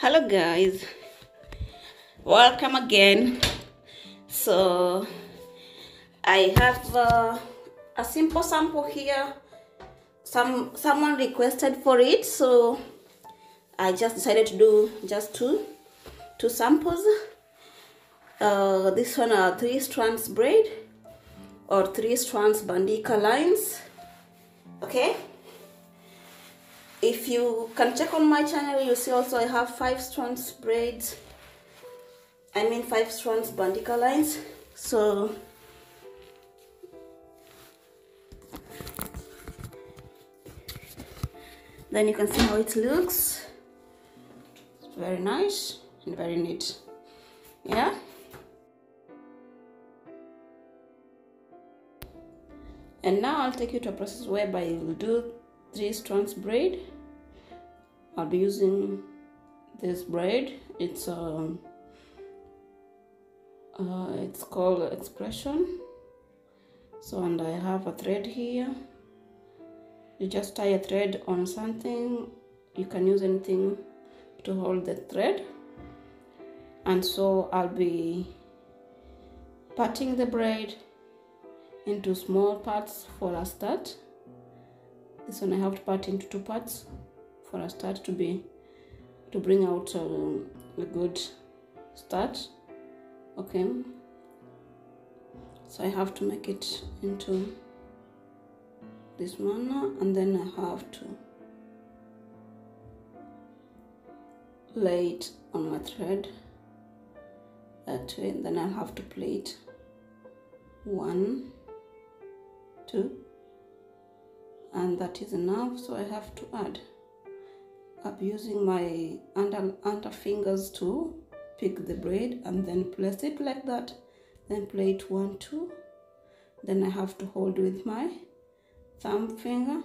Hello guys, welcome again. So I have a simple sample here. Someone requested for it, so I just decided to do just two samples. This one are 3 strands braid or 3 strands Bandika lines. Okay, if you can check on my channel, you see also I have 5 strands braids. 5 strands Bandika lines. So then you can see how it looks. It's very nice and very neat. Yeah. And now I'll take you to a process whereby you will do 3 strands braid. I'll be using this braid. It's called Expression. So, and I have a thread here. You just tie a thread on something. You can use anything to hold the thread. And so I'll be parting the braid into small parts for a start. This one I have to part into 2 parts for a start to bring out a good start. Okay, so I have to make it into this manner, and then I have to lay it on my thread that way. Then I'll have to plait 1, 2, and that is enough. So I have to add up using my under fingers to pick the braid and then place it like that, then plait 1, 2, then I have to hold with my thumb finger,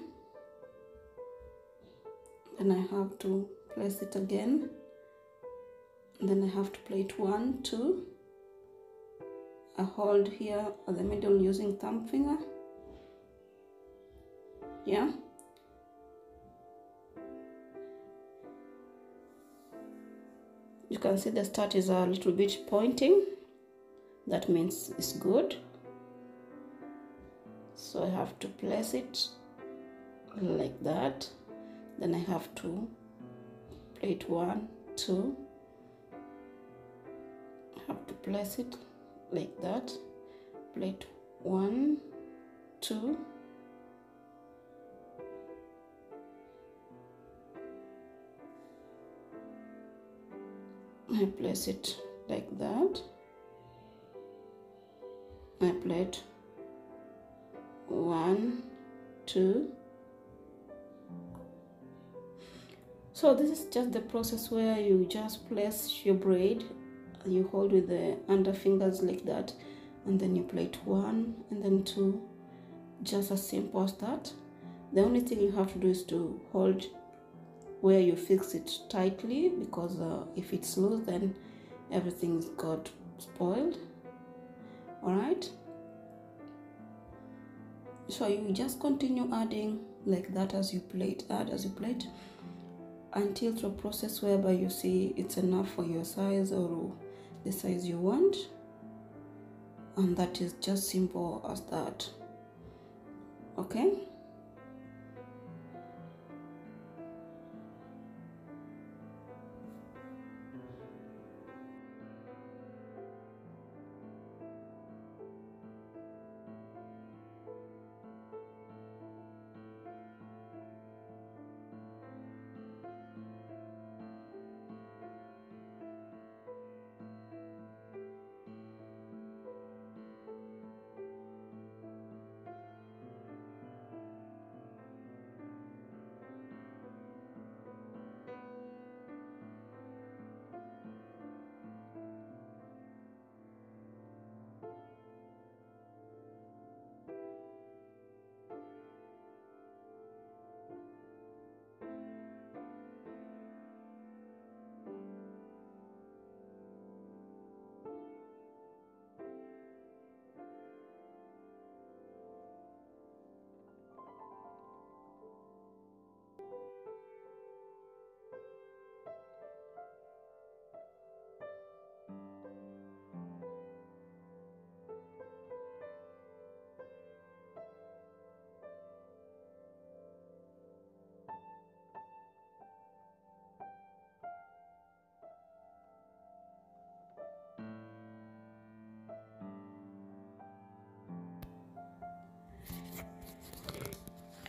then I have to place it again, then I have to plait 1, 2, I hold here at the middle using thumb finger. Yeah, you can see the start is a little bit pointing. That means it's good. So I have to place it like that. Then I have to plait 1, 2. I have to place it like that. Plait 1, 2. I place it like that. I plait 1, 2. So this is just the process where you just place your braid, you hold with the under fingers like that, and then you plait 1 and then 2. Just as simple as that. The only thing you have to do is to hold where you fix it tightly, because if it's loose then everything's got spoiled. All right, so you just continue adding like that as you plait, until to a process whereby you see it's enough for your size or the size you want, and that is just simple as that. Okay,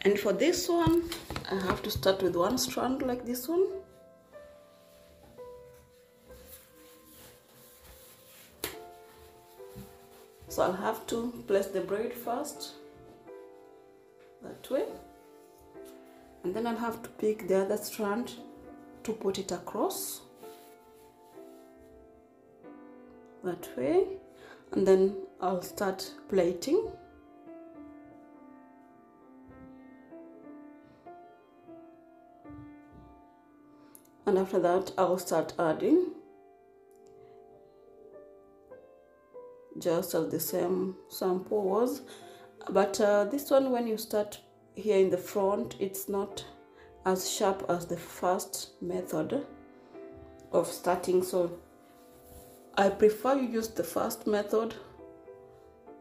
And for this one, I have to start with one strand like this one. So I'll have to place the braid first, that way. And then I'll have to pick the other strand to put it across, that way. And then I'll start plaiting. And after that, I'll start adding just as the same sample was. But this one, when you start here in the front, it's not as sharp as the first method of starting. So I prefer you use the first method,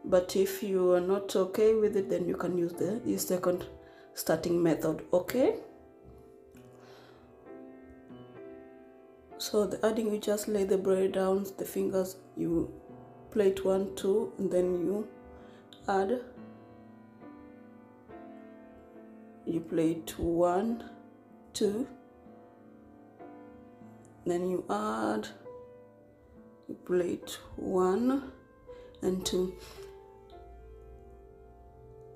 but if you are not okay with it, then you can use the second starting method, okay? So the adding, you just lay the braid down, the fingers, you plait 1, 2, and then you add. You plait 1, 2, then you add, you plait 1 and 2.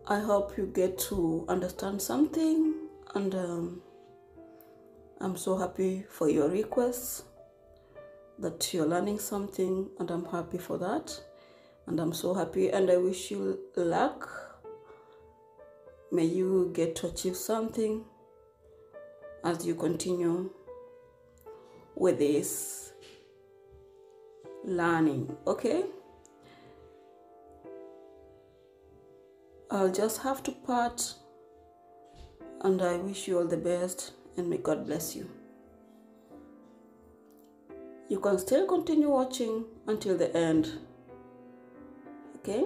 I hope you get to understand something, and I'm so happy for your requests, that you're learning something, and I'm happy for that. And I'm so happy, and I wish you luck. May you get to achieve something as you continue with this learning, okay? I'll just have to part, and I wish you all the best, and may God bless you. You can still continue watching until the end, okay?